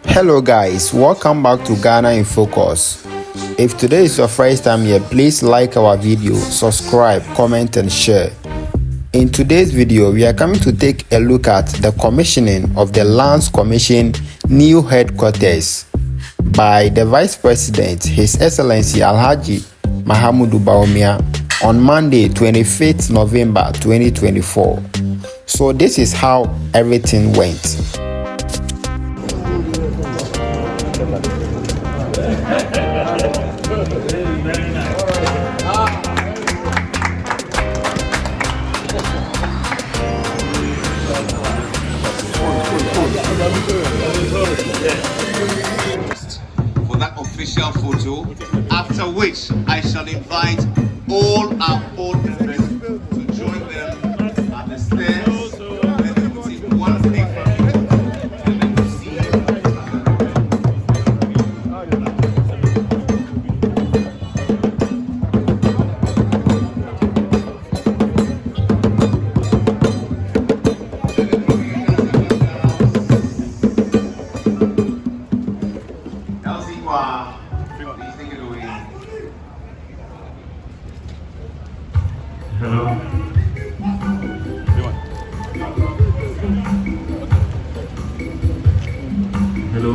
Hello guys, welcome back to Ghana in Focus. If today is your first time here, please like our video, subscribe, comment and share. In today's video, we are coming to take a look at the commissioning of the Lands Commission new headquarters by the Vice President, His Excellency Alhaji Mahamudu Bawumia, on Monday, 25th November 2024. So this is how everything went. For that official photo, after which I shall invite all our board members to join them at the stairs. Let them take one picture and then proceed. Please take it away. Hello. Hello.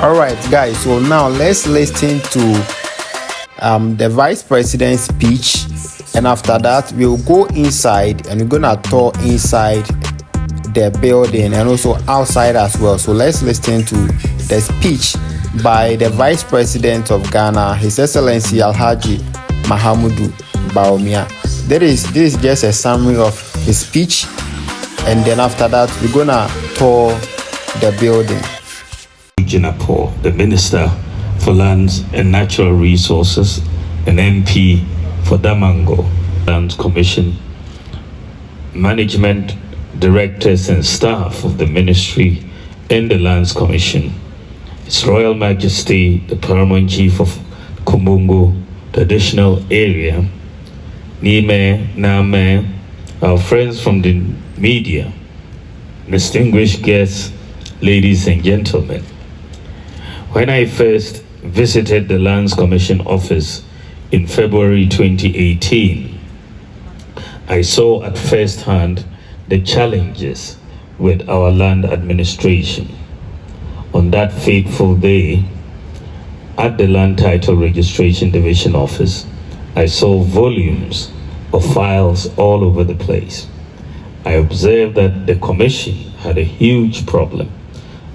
Alright guys, so now let's listen to the Vice President's speech, and after that we'll go inside and we're gonna tour inside the building and also outside as well. So let's listen to the speech by the Vice President of Ghana, His Excellency Alhaji Mahamudu Bawumia. This is just a summary of his speech, and then after that we're gonna tour the building. Jinapor, the Minister for Lands and Natural Resources, an MP for Damango Lands Commission, management, directors and staff of the Ministry and the Lands Commission, His Royal Majesty, the Paramount Chief of Kumbungu Traditional Area, Nime, Name, our friends from the media, distinguished guests, ladies and gentlemen. When I first visited the Lands Commission office in February 2018, I saw at first hand the challenges with our land administration. On that fateful day, at the Land Title Registration Division office, I saw volumes of files all over the place. I observed that the Commission had a huge problem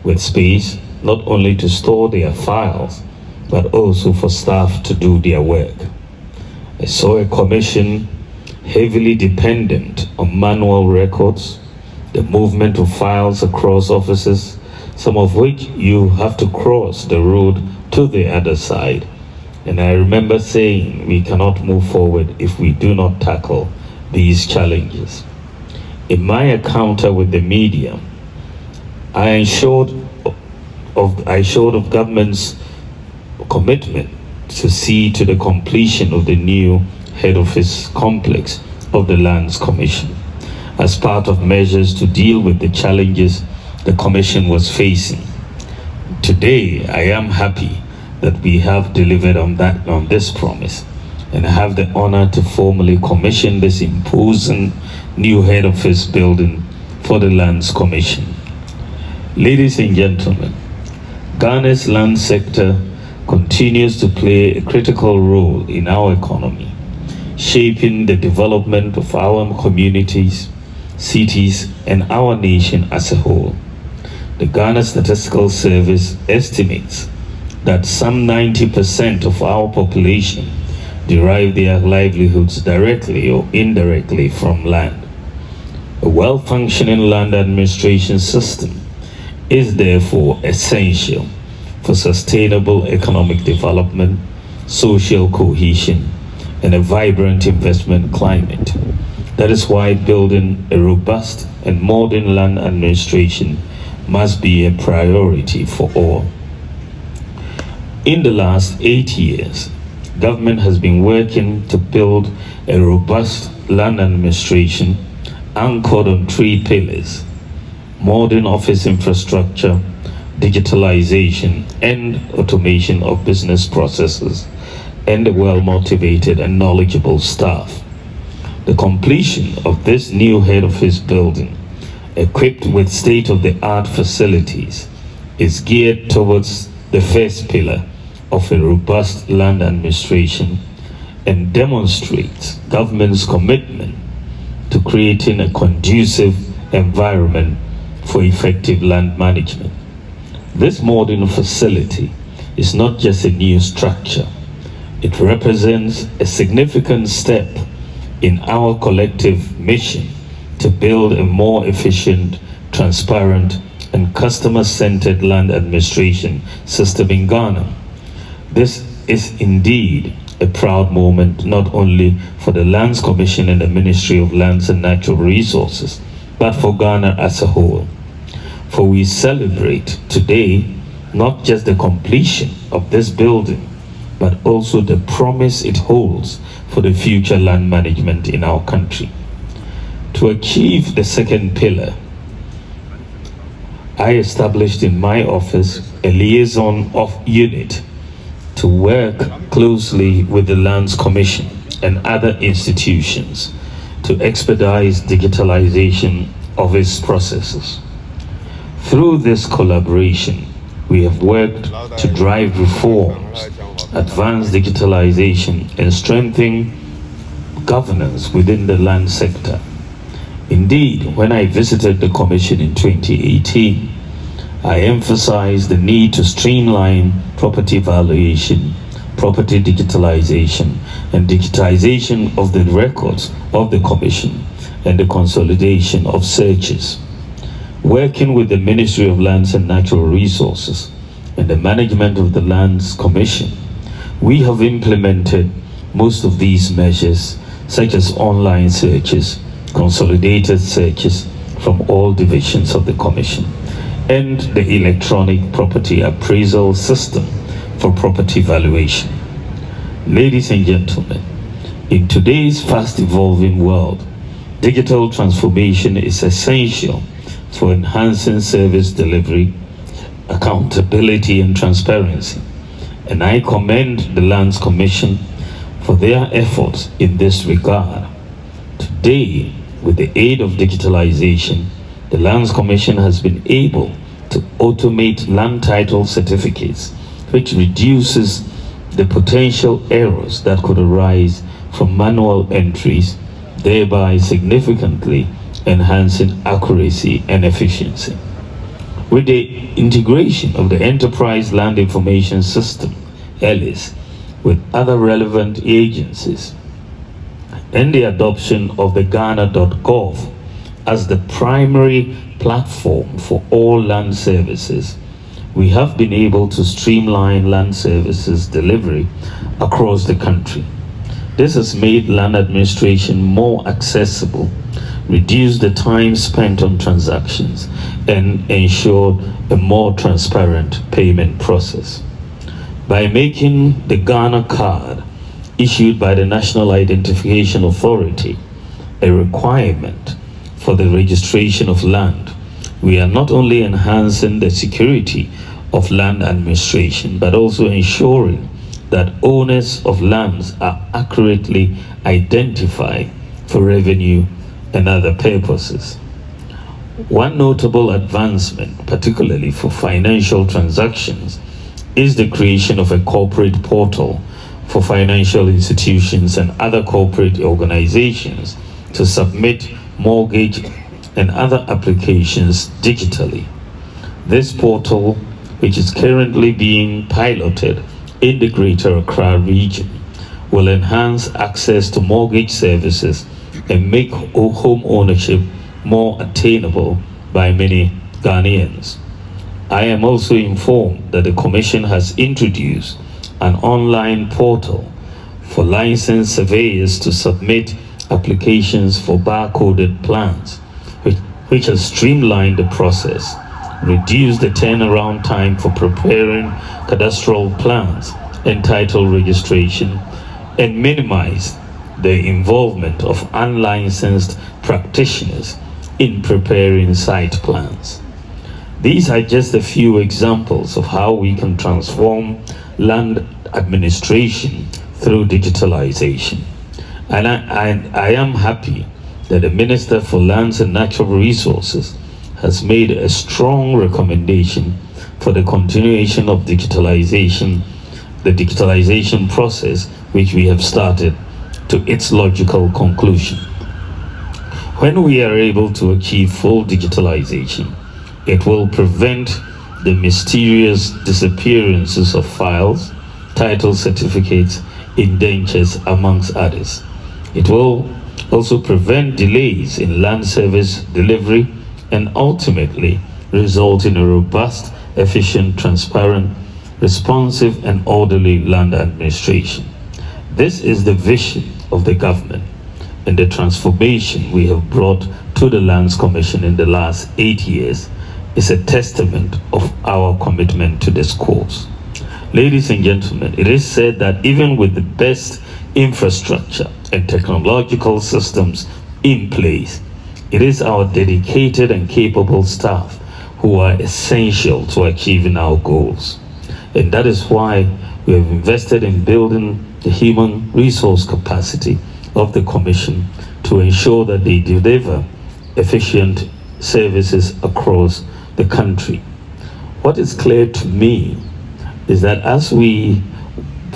with space, not only to store their files, but also for staff to do their work. I saw a commission heavily dependent on manual records, the movement of files across offices, some of which you have to cross the road to the other side. And I remember saying we cannot move forward if we do not tackle these challenges. In my encounter with the media, I showed of government's commitment to see to the completion of the new head office complex of the Lands Commission as part of measures to deal with the challenges the Commission was facing. Today, I am happy that we have delivered on this promise, and I have the honor to formally commission this imposing new head office building for the Lands Commission. Ladies and gentlemen, Ghana's land sector continues to play a critical role in our economy, shaping the development of our communities, cities, and our nation as a whole. The Ghana Statistical Service estimates that some 90% of our population derive their livelihoods directly or indirectly from land. A well-functioning land administration system is therefore essential for sustainable economic development, social cohesion, and a vibrant investment climate. That is why building a robust and modern land administration must be a priority for all. In the last 8 years, government has been working to build a robust land administration anchored on 3 pillars: modern office infrastructure, digitalization, and automation of business processes, and a well-motivated and knowledgeable staff. The completion of this new head office building, equipped with state-of-the-art facilities, is geared towards the first pillar of a robust land administration and demonstrates government's commitment to creating a conducive environment for effective land management. This modern facility is not just a new structure. It represents a significant step in our collective mission to build a more efficient, transparent, and customer-centered land administration system in Ghana. This is indeed a proud moment not only for the Lands Commission and the Ministry of Lands and Natural Resources, but for Ghana as a whole. For we celebrate today not just the completion of this building, but also the promise it holds for the future land management in our country. To achieve the second pillar, I established in my office a liaison of unit to work closely with the Lands Commission and other institutions to expedite digitalization of its processes. Through this collaboration, we have worked to drive reforms, advance digitalization, and strengthen governance within the land sector. Indeed, when I visited the Commission in 2018, I emphasized the need to streamline property valuation, property digitalization, and digitization of the records of the Commission, and the consolidation of searches. Working with the Ministry of Lands and Natural Resources and the management of the Lands Commission, we have implemented most of these measures, such as online searches, consolidated searches from all divisions of the Commission, and the electronic property appraisal system for property valuation. Ladies and gentlemen, in today's fast evolving world, digital transformation is essential for enhancing service delivery, accountability, and transparency. And I commend the Lands Commission for their efforts in this regard. Today, with the aid of digitalization, the Lands Commission has been able to automate land title certificates, which reduces the potential errors that could arise from manual entries, thereby significantly enhancing accuracy and efficiency. With the integration of the Enterprise Land Information System, ELIS, with other relevant agencies, and the adoption of the Ghana.gov as the primary platform for all land services, we have been able to streamline land services delivery across the country. This has made land administration more accessible, reduced the time spent on transactions, and ensured a more transparent payment process. By making the Ghana card issued by the National Identification Authority a requirement for the registration of land, we are not only enhancing the security of land administration, but also ensuring that owners of lands are accurately identified for revenue and other purposes. One notable advancement, particularly for financial transactions, is the creation of a corporate portal for financial institutions and other corporate organizations to submit mortgage and other applications digitally. This portal, which is currently being piloted in the Greater Accra region, will enhance access to mortgage services and make home ownership more attainable by many Ghanaians. I am also informed that the Commission has introduced an online portal for licensed surveyors to submit applications for barcoded plans, which has streamlined the process, reduced the turnaround time for preparing cadastral plans and title registration, and minimized the involvement of unlicensed practitioners in preparing site plans. These are just a few examples of how we can transform land administration through digitalization. And I am happy that the Minister for Lands and Natural Resources has made a strong recommendation for the continuation of digitalization, the digitalization process which we have started, to its logical conclusion. When we are able to achieve full digitalization, it will prevent the mysterious disappearances of files, title certificates, indentures, amongst others. It will also prevent delays in land service delivery and ultimately result in a robust, efficient, transparent, responsive, and orderly land administration. This is the vision of the government, and the transformation we have brought to the Lands Commission in the last 8 years is a testament of our commitment to this cause. Ladies and gentlemen, it is said that even with the best infrastructure and technological systems in place, it is our dedicated and capable staff who are essential to achieving our goals. And that is why we have invested in building the human resource capacity of the Commission to ensure that they deliver efficient services across the country. What is clear to me is that as we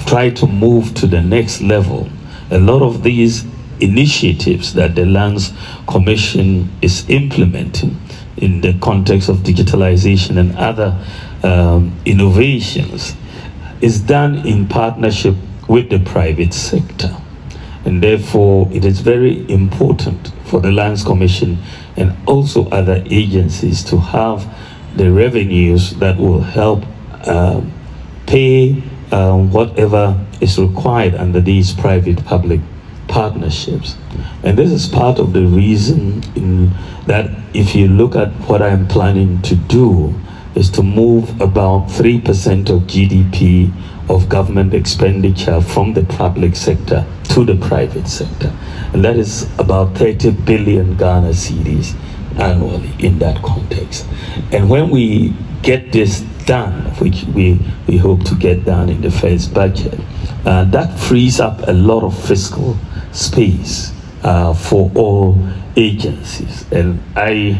try to move to the next level, a lot of these initiatives that the Lands Commission is implementing in the context of digitalization and other innovations is done in partnership with the private sector. And therefore, it is very important for the Lands Commission and also other agencies to have the revenues that will help pay whatever is required under these private-public partnerships. And this is part of the reason that if you look at what I'm planning to do is to move about 3% of GDP of government expenditure from the public sector to the private sector. And that is about 30 billion Ghana cedis annually in that context. And when we get this done, which we hope to get done in the first budget, that frees up a lot of fiscal space for all agencies. And I,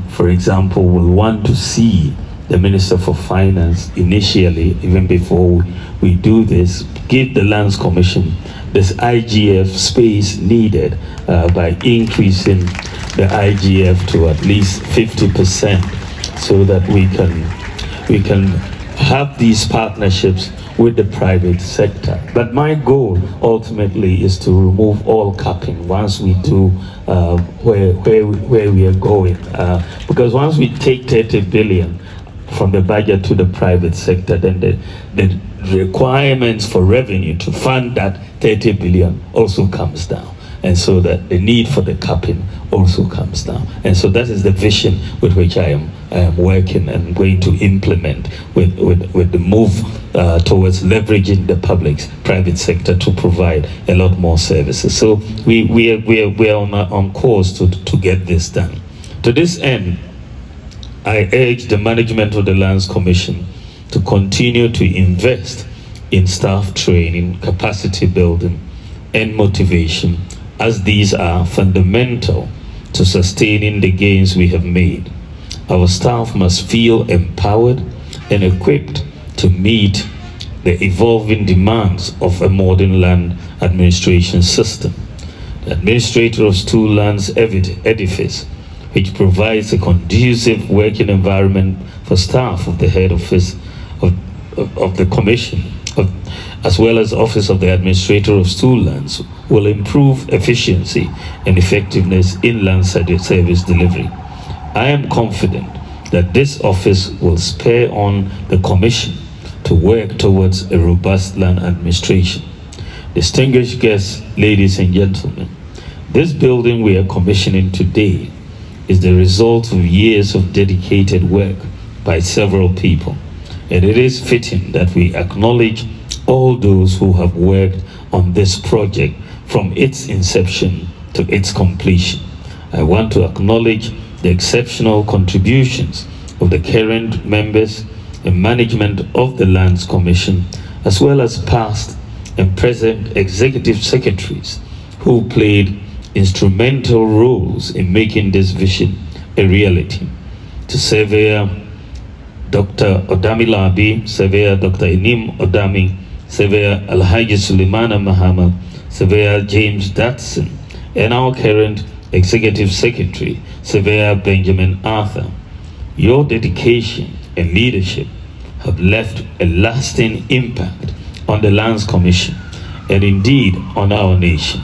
for example, will want to see the Minister for Finance initially, even before we do this, give the Lands Commission this IGF space needed by increasing the IGF to at least 50%, so that we can have these partnerships with the private sector. But my goal ultimately is to remove all capping once we do where we are going, because once we take 30 billion from the budget to the private sector, then the requirements for revenue to fund that 30 billion also comes down. And so that the need for the capping also comes down. And so that is the vision with which I am working and going to implement with the move towards leveraging the private sector to provide a lot more services. So we are on course to get this done. To this end, I urge the management of the Lands Commission to continue to invest in staff training, capacity building, and motivation, as these are fundamental to sustaining the gains we have made. Our staff must feel empowered and equipped to meet the evolving demands of a modern land administration system. The administrator of Stool Lands Headoffice, which provides a conducive working environment for staff of the head office of the Commission, as well as Office of the Administrator of Stool Lands, will improve efficiency and effectiveness in land service delivery. I am confident that this office will spur on the Commission to work towards a robust land administration. Distinguished guests, ladies and gentlemen, this building we are commissioning today is the result of years of dedicated work by several people, and it is fitting that we acknowledge all those who have worked on this project from its inception to its completion. I want to acknowledge the exceptional contributions of the current members and management of the Lands Commission, as well as past and present executive secretaries who played instrumental roles in making this vision a reality. To Surveyor Dr. Odami Labi, Surveyor Dr. Inim Odami, Surveyor Alhaji Suleimana Mahama, Surveyor James Datson, and our current Executive Secretary, Surveyor Benjamin Arthur. Your dedication and leadership have left a lasting impact on the Lands Commission and indeed on our nation.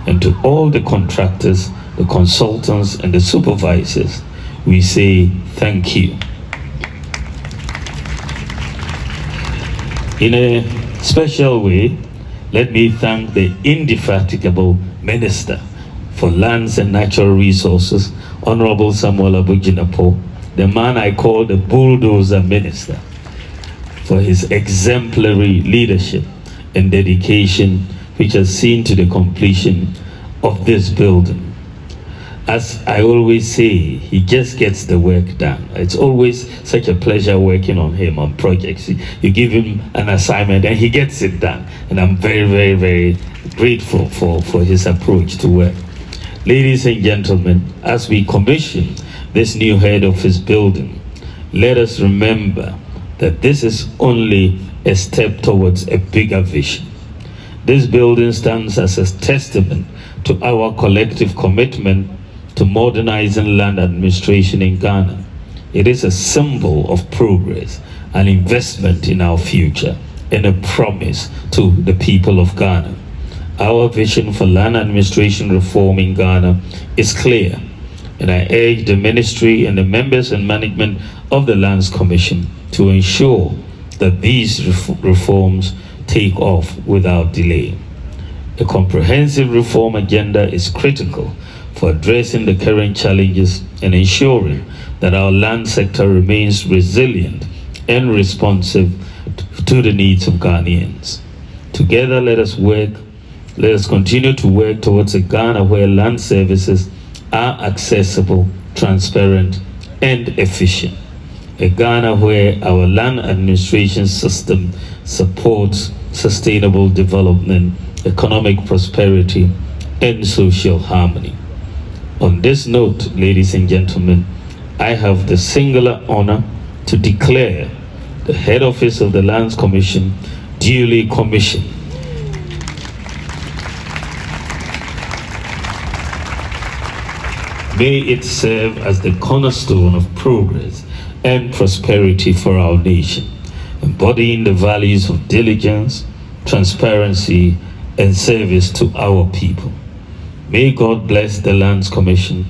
And to all the contractors, the consultants, and the supervisors, we say thank you. In a special way, let me thank the indefatigable Minister for Lands and Natural Resources, Honorable Samuel Abujinapo, the man I call the bulldozer minister, for his exemplary leadership and dedication, which has seen to the completion of this building. As I always say, he just gets the work done. It's always such a pleasure working on him on projects. You give him an assignment and he gets it done. And I'm very, very, very grateful for his approach to work. Ladies and gentlemen, as we commission this new head office building, let us remember that this is only a step towards a bigger vision. This building stands as a testament to our collective commitment to modernizing land administration in Ghana. It is a symbol of progress, an investment in our future, and a promise to the people of Ghana. Our vision for land administration reform in Ghana is clear, and I urge the ministry and the members and management of the Lands Commission to ensure that these reforms take off without delay. A comprehensive reform agenda is critical for addressing the current challenges and ensuring that our land sector remains resilient and responsive to the needs of Ghanaians. Together, let us continue to work towards a Ghana where land services are accessible, transparent, and efficient. A Ghana where our land administration system supports sustainable development, economic prosperity, and social harmony. On this note, ladies and gentlemen, I have the singular honor to declare the head office of the Lands Commission duly commissioned. May it serve as the cornerstone of progress and prosperity for our nation, embodying the values of diligence, transparency, and service to our people. May God bless the Lands Commission.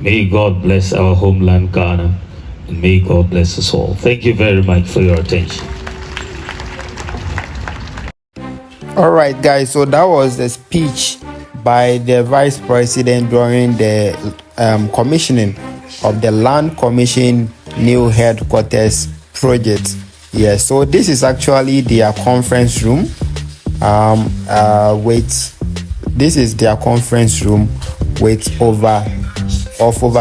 May God bless our homeland, Ghana, and may God bless us all. Thank you very much for your attention. All right, guys, so that was the speech by the Vice President during the commissioning of the Land Commission new headquarters project. Yes, so this is actually their conference room. This is their conference room with over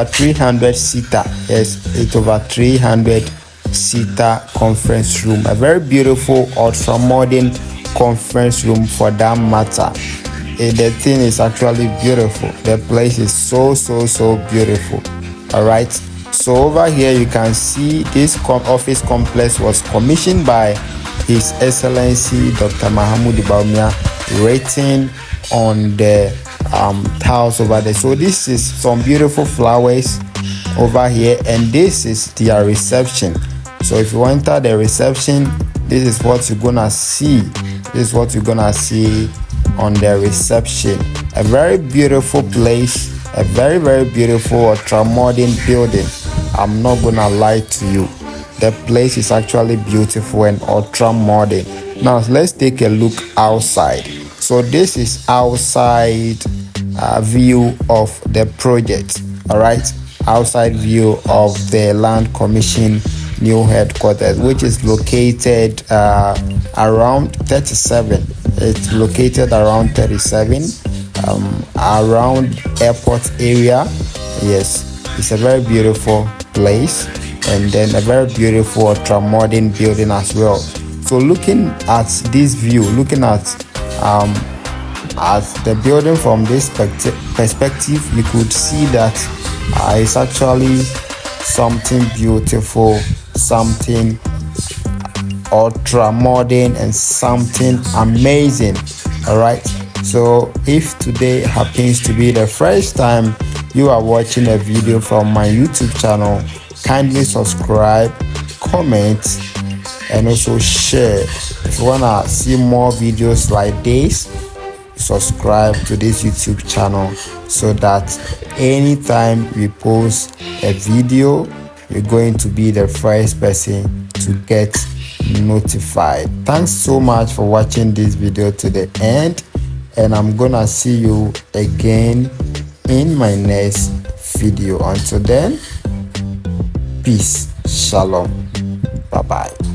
300 seater. Yes, it's over 300 seater conference room. A very beautiful ultra-modern conference room for that matter. The thing is actually beautiful. The place is so beautiful. All right, so over here you can see this office complex was commissioned by His Excellency Dr. Mahamudu Bawumia, written on the tiles over there. So this is some beautiful flowers over here, and this is their reception. So if you enter the reception, this is what you're gonna see. This is what you're gonna see on the reception. A very beautiful place, a very beautiful ultra-modern building. I'm not gonna lie to you. The place is actually beautiful and ultra modern. Now let's take a look outside. So this is outside view of the project. All right, outside view of the Land Commission new headquarters, which is located around 37. It's located around 37, around airport area. Yes, it's a very beautiful place, and then a very beautiful ultra-modern building as well. So looking at this view, looking at the building from this perspective, you could see that it's actually something beautiful, something ultra modern, and something amazing. All right, so if today happens to be the first time you are watching a video from my YouTube channel, kindly subscribe, comment, and also share. If you wanna see more videos like this, subscribe to this YouTube channel so that anytime we post a video, you're going to be the first person to get notified. Thanks so much for watching this video to the end, and I'm gonna see you again in my next video. Until then, peace, shalom, bye bye.